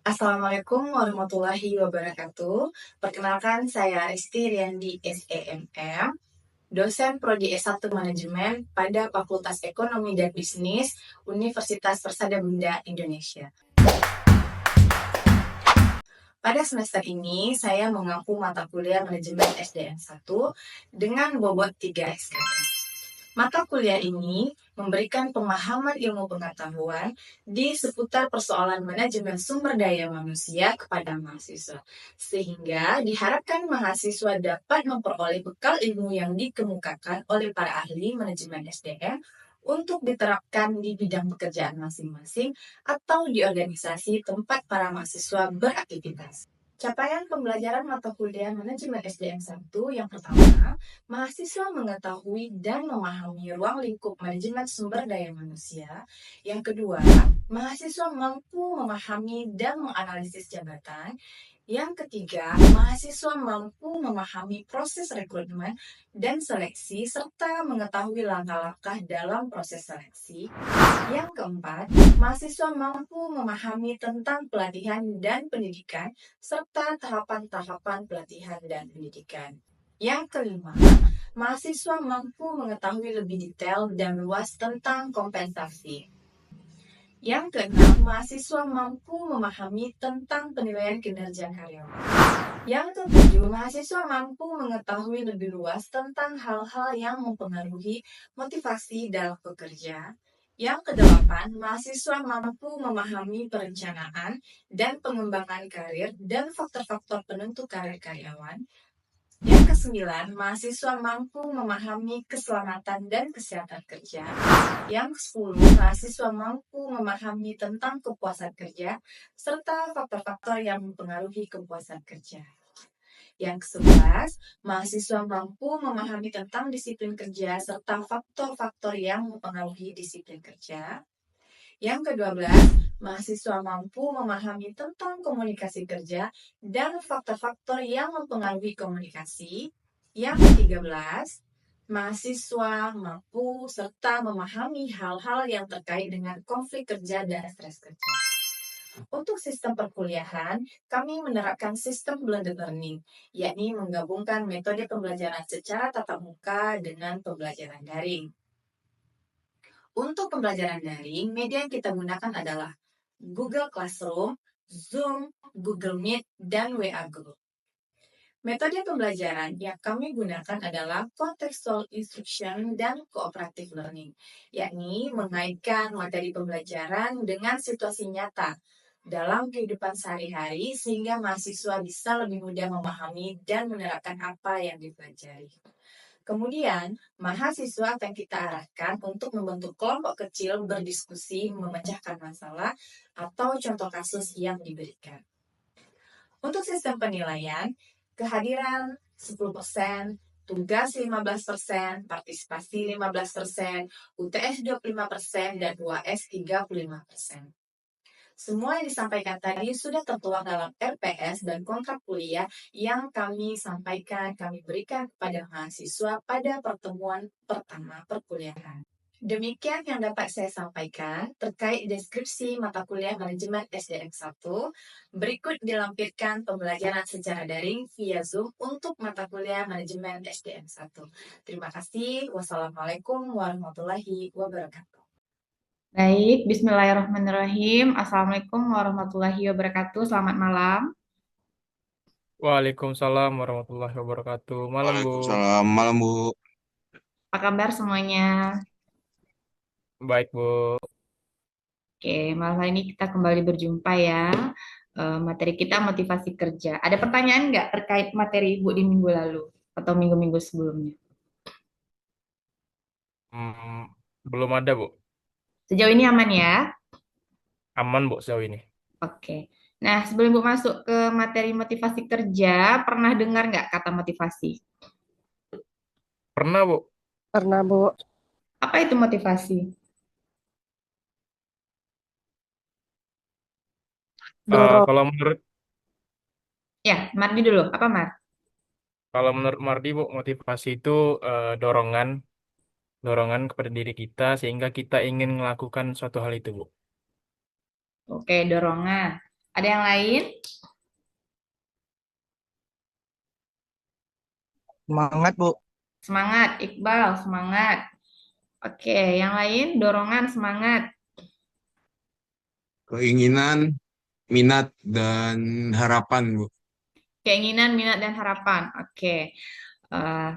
Assalamualaikum warahmatullahi wabarakatuh. Perkenalkan, saya Risti Riyandi SEMM, dosen Prodi S1 Manajemen pada Fakultas Ekonomi dan Bisnis Universitas Persada Bunda Indonesia. Pada semester ini, saya mengampu mata kuliah Manajemen SDM 1 dengan bobot 3 SKS. Mata kuliah ini memberikan pemahaman ilmu pengetahuan di seputar persoalan manajemen sumber daya manusia kepada mahasiswa, sehingga diharapkan mahasiswa dapat memperoleh bekal ilmu yang dikemukakan oleh para ahli manajemen SDM untuk diterapkan di bidang pekerjaan masing-masing atau di organisasi tempat para mahasiswa beraktivitas. Capaian pembelajaran mata kuliah Manajemen SDM 1 yang pertama, mahasiswa mengetahui dan memahami ruang lingkup manajemen sumber daya manusia. Yang kedua, mahasiswa mampu memahami dan menganalisis jabatan. Yang ketiga, mahasiswa mampu memahami proses rekrutmen dan seleksi serta mengetahui langkah-langkah dalam proses seleksi. Yang keempat, mahasiswa mampu memahami tentang pelatihan dan pendidikan serta tahapan-tahapan pelatihan dan pendidikan. Yang kelima, mahasiswa mampu mengetahui lebih detail dan luas tentang kompensasi. Yang keenam, mahasiswa mampu memahami tentang penilaian kinerja karyawan. Yang ketujuh, mahasiswa mampu mengetahui lebih luas tentang hal-hal yang mempengaruhi motivasi dalam bekerja. Yang kedelapan, mahasiswa mampu memahami perencanaan dan pengembangan karir dan faktor-faktor penentu karir karyawan. Yang kesembilan, mahasiswa mampu memahami keselamatan dan kesehatan kerja. Yang kesepuluh, mahasiswa mampu memahami tentang kepuasan kerja serta faktor-faktor yang mempengaruhi kepuasan kerja. Yang ke-11, mahasiswa mampu memahami tentang disiplin kerja serta faktor-faktor yang mempengaruhi disiplin kerja. Yang ke-12, mahasiswa mampu memahami tentang komunikasi kerja dan faktor-faktor yang mempengaruhi komunikasi. Yang ke-13, mahasiswa mampu serta memahami hal-hal yang terkait dengan konflik kerja dan stres kerja. Untuk sistem perkuliahan, kami menerapkan sistem blended learning, yakni menggabungkan metode pembelajaran secara tatap muka dengan pembelajaran daring. Untuk pembelajaran daring, media yang kita gunakan adalah Google Classroom, Zoom, Google Meet, dan WA Group. Metode pembelajaran yang kami gunakan adalah contextual instruction dan cooperative learning, yakni mengaitkan materi pembelajaran dengan situasi nyata dalam kehidupan sehari-hari sehingga mahasiswa bisa lebih mudah memahami dan menerapkan apa yang dipelajari. Kemudian, mahasiswa akan kita arahkan untuk membentuk kelompok kecil berdiskusi memecahkan masalah atau contoh kasus yang diberikan. Untuk sistem penilaian, kehadiran 10%, tugas 15%, partisipasi 15%, UTS 25%, dan UAS 35%. Semua yang disampaikan tadi sudah tertuang dalam RPS dan kontrak kuliah yang kami sampaikan, kami berikan kepada mahasiswa pada pertemuan pertama perkuliahan. Demikian yang dapat saya sampaikan terkait deskripsi mata kuliah Manajemen SDM 1. Berikut dilampirkan pembelajaran secara daring via Zoom untuk mata kuliah Manajemen SDM 1. Terima kasih. Wassalamualaikum warahmatullahi wabarakatuh. Baik, bismillahirrahmanirrahim. Assalamualaikum warahmatullahi wabarakatuh. Selamat malam. Waalaikumsalam warahmatullahi wabarakatuh. Malam, Bu. Waalaikumsalam, malam Bu. Apa kabar semuanya? Baik, Bu. Oke, malam hari ini kita kembali berjumpa ya. Materi kita motivasi kerja. Ada pertanyaan nggak terkait materi Ibu di minggu lalu atau minggu-minggu sebelumnya? Belum ada, Bu. Sejauh ini aman ya? Aman, Bu, sejauh ini. Oke. Nah, sebelum Ibu masuk ke materi motivasi kerja, pernah dengar nggak kata motivasi? Pernah, Bu. Pernah, Bu. Apa itu motivasi? Dorong. Kalau menurut Ya, Mardi dulu. Apa, Mar? kalau menurut Mardi, Bu, motivasi itu dorongan, dorongan kepada diri kita sehingga kita ingin melakukan suatu hal itu, Bu. Oke, dorongan. Ada yang lain? Semangat, Bu. Semangat, Iqbal, semangat. Oke, yang lain dorongan semangat. Keinginan, minat, dan harapan, Bu. Keinginan, minat, dan harapan. Oke.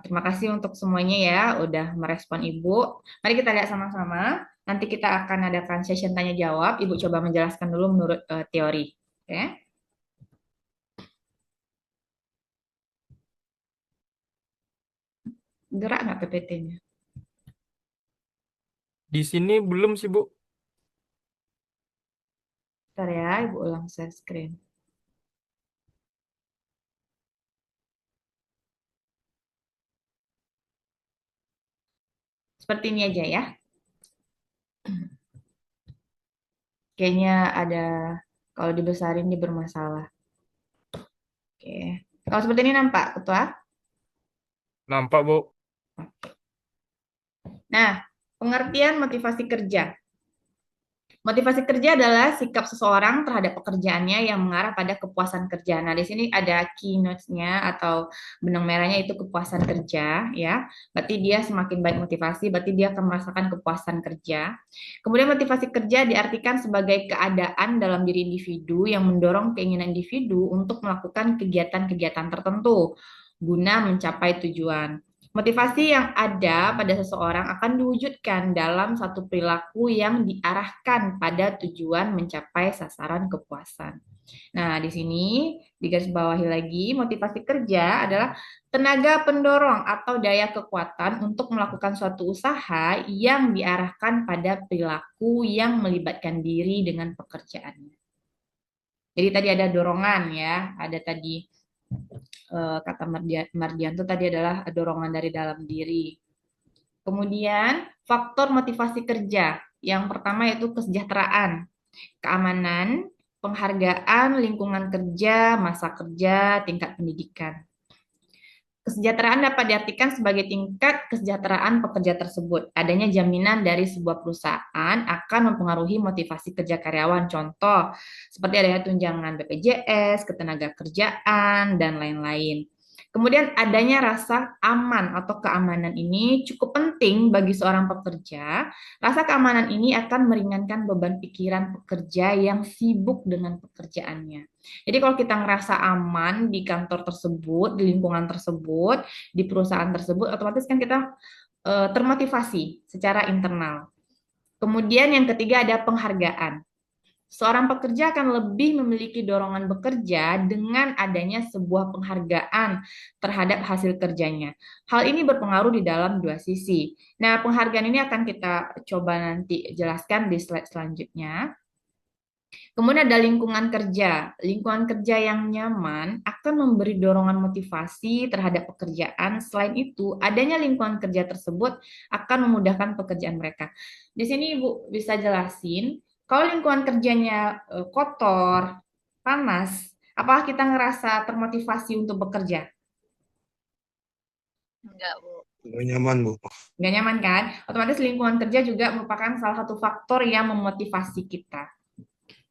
Terima kasih untuk semuanya ya, udah merespon Ibu. Mari kita lihat sama-sama. Nanti kita akan adakan session tanya jawab. Ibu coba menjelaskan dulu menurut teori. Oke. Gerak nggak PPT-nya? Di sini belum sih, Bu. Bentar ya, Ibu ulang share screen. Seperti ini aja ya. Kayaknya ada, kalau dibesarin ini bermasalah. Oke. Kalau seperti ini nampak, Ketua? Nampak, Bu. Nah, pengertian motivasi kerja. Motivasi kerja adalah sikap seseorang terhadap pekerjaannya yang mengarah pada kepuasan kerja. Nah, di sini ada keynotes-nya atau benang merahnya itu kepuasan kerja, ya. Berarti dia semakin baik motivasi, berarti dia akan merasakan kepuasan kerja. Kemudian motivasi kerja diartikan sebagai keadaan dalam diri individu yang mendorong keinginan individu untuk melakukan kegiatan-kegiatan tertentu guna mencapai tujuan. Motivasi yang ada pada seseorang akan diwujudkan dalam satu perilaku yang diarahkan pada tujuan mencapai sasaran kepuasan. Nah, di sini digarisbawahi lagi, motivasi kerja adalah tenaga pendorong atau daya kekuatan untuk melakukan suatu usaha yang diarahkan pada perilaku yang melibatkan diri dengan pekerjaannya. Jadi tadi ada dorongan ya, ada tadi kata Mardianto tadi adalah dorongan dari dalam diri. Kemudian faktor motivasi kerja. Yang pertama yaitu kesejahteraan, keamanan, penghargaan, lingkungan kerja, masa kerja, tingkat pendidikan. Kesejahteraan dapat diartikan sebagai tingkat kesejahteraan pekerja tersebut. Adanya jaminan dari sebuah perusahaan akan mempengaruhi motivasi kerja karyawan. Contoh, seperti adanya tunjangan BPJS, ketenaga kerjaan, dan lain-lain. Kemudian adanya rasa aman atau keamanan ini cukup penting bagi seorang pekerja. Rasa keamanan ini akan meringankan beban pikiran pekerja yang sibuk dengan pekerjaannya. Jadi kalau kita ngerasa aman di kantor tersebut, di lingkungan tersebut, di perusahaan tersebut, otomatis kan kita termotivasi secara internal. Kemudian yang ketiga ada penghargaan. Seorang pekerja akan lebih memiliki dorongan bekerja dengan adanya sebuah penghargaan terhadap hasil kerjanya. Hal ini berpengaruh di dalam dua sisi. Nah, penghargaan ini akan kita coba nanti jelaskan di slide selanjutnya. Kemudian ada lingkungan kerja. Lingkungan kerja yang nyaman akan memberi dorongan motivasi terhadap pekerjaan. Selain itu, adanya lingkungan kerja tersebut akan memudahkan pekerjaan mereka. Di sini Ibu bisa jelasin, kalau lingkungan kerjanya kotor, panas, apakah kita ngerasa termotivasi untuk bekerja? Enggak, Bu. Nggak nyaman, Bu. Nggak nyaman kan? Otomatis lingkungan kerja juga merupakan salah satu faktor yang memotivasi kita.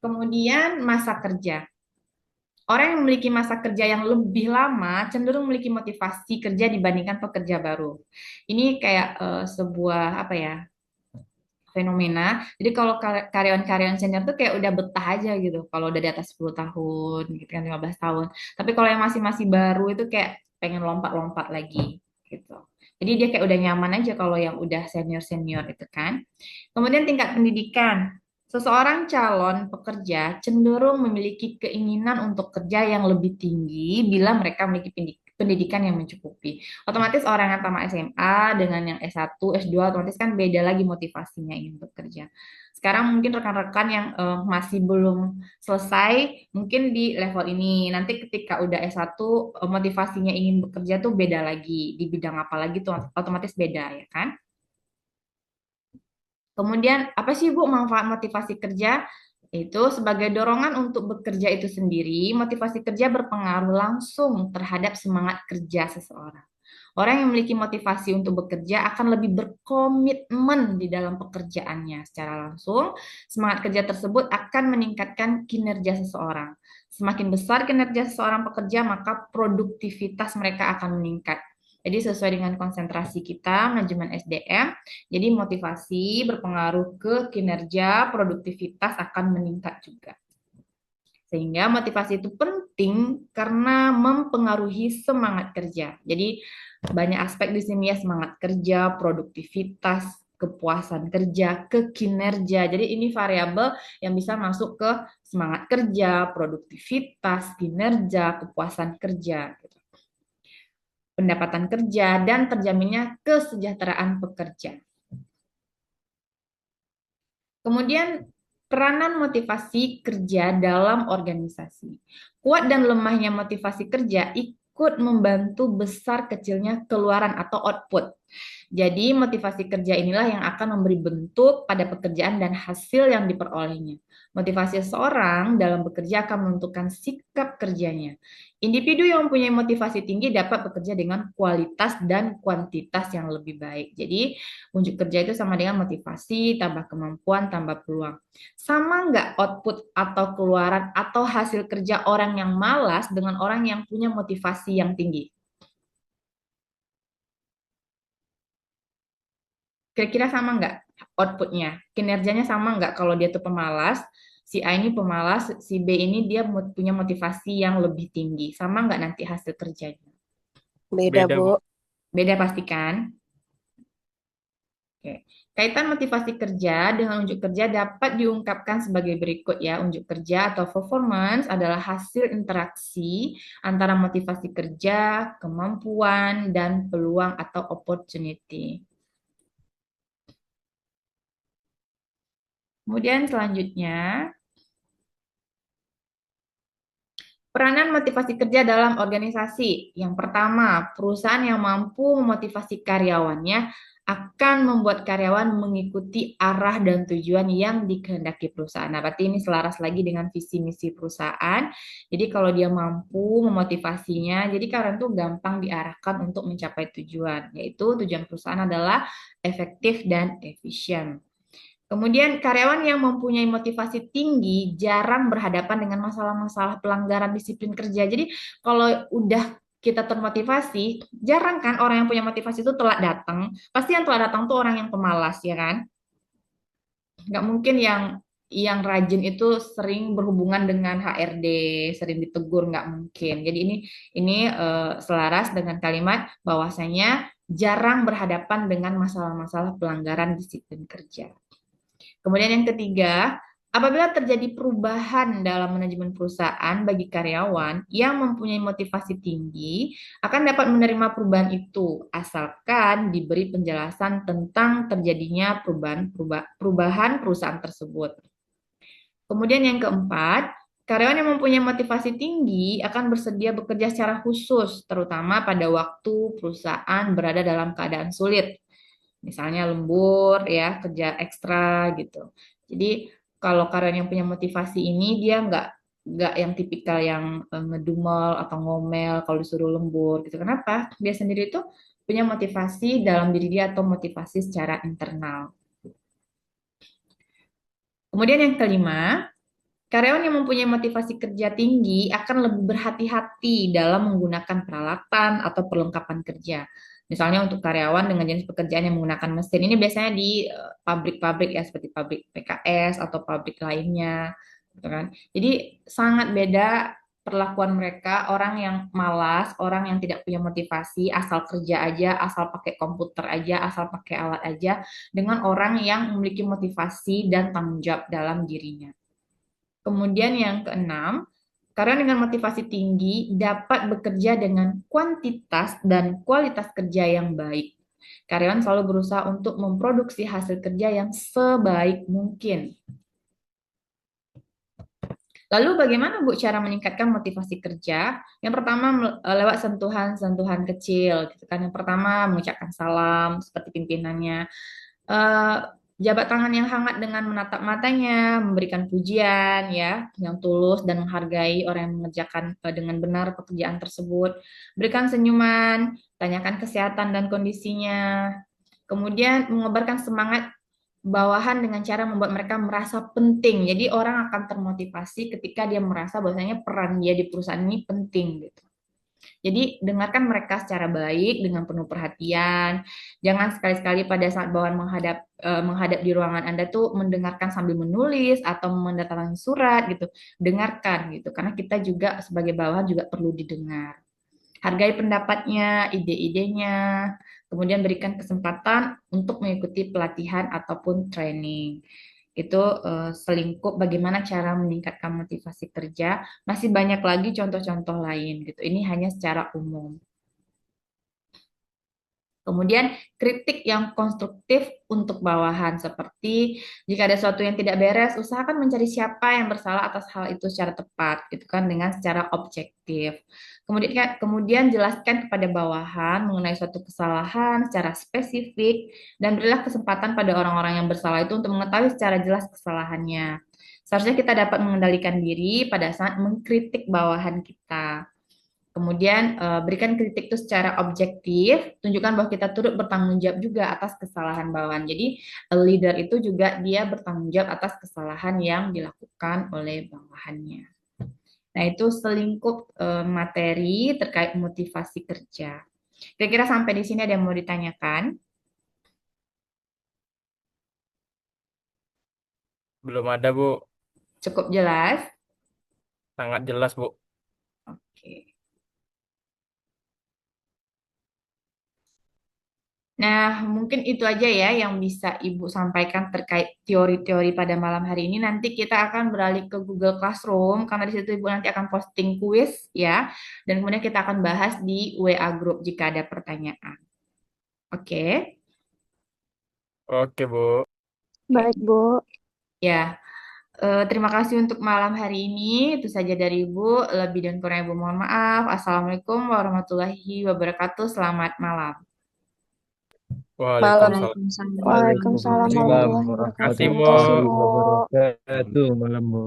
Kemudian masa kerja. Orang yang memiliki masa kerja yang lebih lama cenderung memiliki motivasi kerja dibandingkan pekerja baru. Ini kayak sebuah apa ya, fenomena. Jadi kalau karyawan-karyawan senior tuh kayak udah betah aja gitu. Kalau udah di atas 10 tahun, gitu kan 15 tahun. Tapi kalau yang masih baru itu kayak pengen lompat-lompat lagi gitu. Jadi dia kayak udah nyaman aja kalau yang udah senior-senior itu kan. Kemudian tingkat pendidikan. Seseorang calon pekerja cenderung memiliki keinginan untuk kerja yang lebih tinggi bila mereka memiliki pendidikan yang mencukupi. Otomatis orang yang tamat SMA dengan yang S1, S2 otomatis kan beda lagi motivasinya ingin bekerja. Sekarang mungkin rekan-rekan yang masih belum selesai mungkin di level ini. Nanti ketika udah S1 motivasinya ingin bekerja tuh beda lagi. Di bidang apa lagi tuh otomatis beda ya kan? Kemudian apa sih Bu manfaat motivasi kerja? Itu sebagai dorongan untuk bekerja itu sendiri, motivasi kerja berpengaruh langsung terhadap semangat kerja seseorang. Orang yang memiliki motivasi untuk bekerja akan lebih berkomitmen di dalam pekerjaannya secara langsung. Semangat kerja tersebut akan meningkatkan kinerja seseorang. Semakin besar kinerja seseorang pekerja, maka produktivitas mereka akan meningkat. Jadi sesuai dengan konsentrasi kita, manajemen SDM, jadi motivasi berpengaruh ke kinerja, produktivitas akan meningkat juga. Sehingga motivasi itu penting karena mempengaruhi semangat kerja. Jadi banyak aspek di sini ya, semangat kerja, produktivitas, kepuasan kerja, kekinerja. Jadi ini variabel yang bisa masuk ke semangat kerja, produktivitas, kinerja, kepuasan kerja, pendapatan kerja, dan terjaminnya kesejahteraan pekerja. Kemudian peranan motivasi kerja dalam organisasi. Kuat dan lemahnya motivasi kerja ikut membantu besar kecilnya keluaran atau output. Jadi motivasi kerja inilah yang akan memberi bentuk pada pekerjaan dan hasil yang diperolehnya. Motivasi seseorang dalam bekerja akan menentukan sikap kerjanya. Individu yang mempunyai motivasi tinggi dapat bekerja dengan kualitas dan kuantitas yang lebih baik. Jadi unjuk kerja itu sama dengan motivasi, tambah kemampuan, tambah peluang. Sama nggak output atau keluaran atau hasil kerja orang yang malas dengan orang yang punya motivasi yang tinggi? Kira-kira sama nggak outputnya? Kinerjanya sama nggak kalau dia tuh pemalas, si A ini pemalas, si B ini dia punya motivasi yang lebih tinggi. Sama nggak nanti hasil kerjanya? Beda, Beda, Bu. Bu. Beda pastikan. Oke. Kaitan motivasi kerja dengan unjuk kerja dapat diungkapkan sebagai berikut ya. Unjuk kerja atau performance adalah hasil interaksi antara motivasi kerja, kemampuan, dan peluang atau opportunity. Kemudian selanjutnya, peranan motivasi kerja dalam organisasi. Yang pertama, perusahaan yang mampu memotivasi karyawannya akan membuat karyawan mengikuti arah dan tujuan yang dikehendaki perusahaan. Nah, berarti ini selaras lagi dengan visi misi perusahaan. Jadi kalau dia mampu memotivasinya, jadi karyawan tuh gampang diarahkan untuk mencapai tujuan, yaitu tujuan perusahaan adalah efektif dan efisien. Kemudian karyawan yang mempunyai motivasi tinggi jarang berhadapan dengan masalah-masalah pelanggaran disiplin kerja. Jadi kalau udah kita termotivasi, jarang kan orang yang punya motivasi itu telat datang. Pasti yang telat datang tuh orang yang pemalas, ya kan? Nggak mungkin yang rajin itu sering berhubungan dengan HRD, sering ditegur, nggak mungkin. Jadi ini selaras dengan kalimat bahwasanya jarang berhadapan dengan masalah-masalah pelanggaran disiplin kerja. Kemudian yang ketiga, apabila terjadi perubahan dalam manajemen perusahaan bagi karyawan yang mempunyai motivasi tinggi, akan dapat menerima perubahan itu, asalkan diberi penjelasan tentang terjadinya perubahan perusahaan tersebut. Kemudian yang keempat, karyawan yang mempunyai motivasi tinggi akan bersedia bekerja secara khusus, terutama pada waktu perusahaan berada dalam keadaan sulit. Misalnya lembur ya, kerja ekstra gitu. Jadi kalau karyawan yang punya motivasi ini dia nggak yang tipikal yang ngedumel atau ngomel kalau disuruh lembur gitu. Kenapa? Dia sendiri itu punya motivasi dalam diri dia atau motivasi secara internal. Kemudian yang kelima, karyawan yang mempunyai motivasi kerja tinggi akan lebih berhati-hati dalam menggunakan peralatan atau perlengkapan kerja. Misalnya untuk karyawan dengan jenis pekerjaan yang menggunakan mesin, ini biasanya di pabrik-pabrik ya, seperti pabrik PKS atau pabrik lainnya, gitu kan. Jadi sangat beda perlakuan mereka, orang yang malas, orang yang tidak punya motivasi, asal kerja aja, asal pakai komputer aja, asal pakai alat aja, dengan orang yang memiliki motivasi dan tanggung jawab dalam dirinya. Kemudian yang keenam, karyawan dengan motivasi tinggi dapat bekerja dengan kuantitas dan kualitas kerja yang baik. Karyawan selalu berusaha untuk memproduksi hasil kerja yang sebaik mungkin. Lalu bagaimana Bu cara meningkatkan motivasi kerja? Yang pertama lewat sentuhan-sentuhan kecil, gitu kan. Yang pertama mengucapkan salam seperti pimpinannya. Jabat tangan yang hangat dengan menatap matanya, memberikan pujian ya, yang tulus dan menghargai orang yang mengerjakan dengan benar pekerjaan tersebut. Berikan senyuman, tanyakan kesehatan dan kondisinya. Kemudian mengobarkan semangat bawahan dengan cara membuat mereka merasa penting. Jadi orang akan termotivasi ketika dia merasa bahwasanya peran dia di perusahaan ini penting gitu. Jadi dengarkan mereka secara baik dengan penuh perhatian. Jangan sekali-sekali pada saat bawahan menghadap di ruangan Anda tuh mendengarkan sambil menulis atau mendatangkan surat gitu. Dengarkan gitu karena kita juga sebagai bawahan juga perlu didengar. Hargai pendapatnya, ide-idenya, kemudian berikan kesempatan untuk mengikuti pelatihan ataupun training. Itu selingkup bagaimana cara meningkatkan motivasi kerja. Masih banyak lagi contoh-contoh lain gitu. Ini hanya secara umum. Kemudian kritik yang konstruktif untuk bawahan seperti jika ada sesuatu yang tidak beres, usahakan mencari siapa yang bersalah atas hal itu secara tepat, gitu kan, dengan secara objektif. Kemudian jelaskan kepada bawahan mengenai suatu kesalahan secara spesifik dan berilah kesempatan pada orang-orang yang bersalah itu untuk mengetahui secara jelas kesalahannya. Seharusnya kita dapat mengendalikan diri pada saat mengkritik bawahan kita. Kemudian berikan kritik itu secara objektif, tunjukkan bahwa kita turut bertanggung jawab juga atas kesalahan bawahan. Jadi leader itu juga dia bertanggung jawab atas kesalahan yang dilakukan oleh bawahannya. Nah itu selingkup materi terkait motivasi kerja. Kira-kira sampai di sini ada yang mau ditanyakan? Belum ada, Bu. Cukup jelas? Sangat jelas, Bu. Oke. Nah, mungkin itu aja ya yang bisa Ibu sampaikan terkait teori-teori pada malam hari ini. Nanti kita akan beralih ke Google Classroom karena di situ Ibu nanti akan posting kuis ya. Dan kemudian kita akan bahas di WA Group jika ada pertanyaan. Oke. Oke, Bu. Baik, Bu. Ya, terima kasih untuk malam hari ini. Itu saja dari Ibu. Lebih dan kurang Ibu mohon maaf. Assalamualaikum warahmatullahi wabarakatuh. Selamat malam. Malam. Waalaikumsalam. Waalaikumsalam Waalaikumsalam warahmatullahi Terima kasih, wabarakatuh. Bu. Terima kasih, Bu. warahmatullahi wabarakatuh. Malam, Bu.